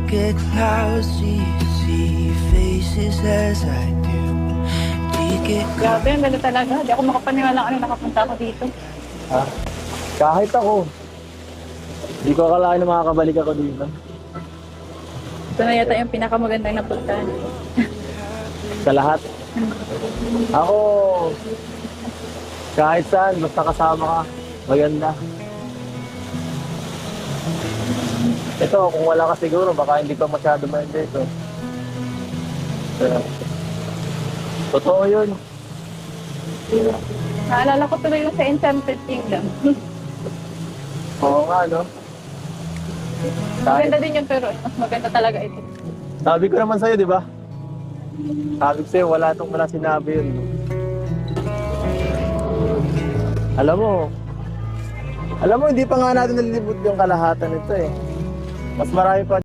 get lousy to see faces as I do. Do you get Grabe, ang ganda talaga. Di ako makapaniwala ano nakapunta ako dito. Ha? Kahit ako. Hindi ko akalain na makakabalik ako dito. Ito na yata yung pinakamagandang napuntahan. Sa lahat. Ako, kahit saan, basta kasama ka, maganda. Ito, kung wala ka siguro, baka hindi pa masyado maganda ito. Pero, totoo yun. Naalala ko tuloy yung sa Enchanted Kingdom. Oo nga, no? Maganda din yung pero mas maganda talaga ito. Sabi ko naman sa'yo, di ba? Sabi ko sa'yo, wala sinabi yun. Alam mo, hindi pa nga natin nalilibot yung kalahatan nito eh. Mas marami pa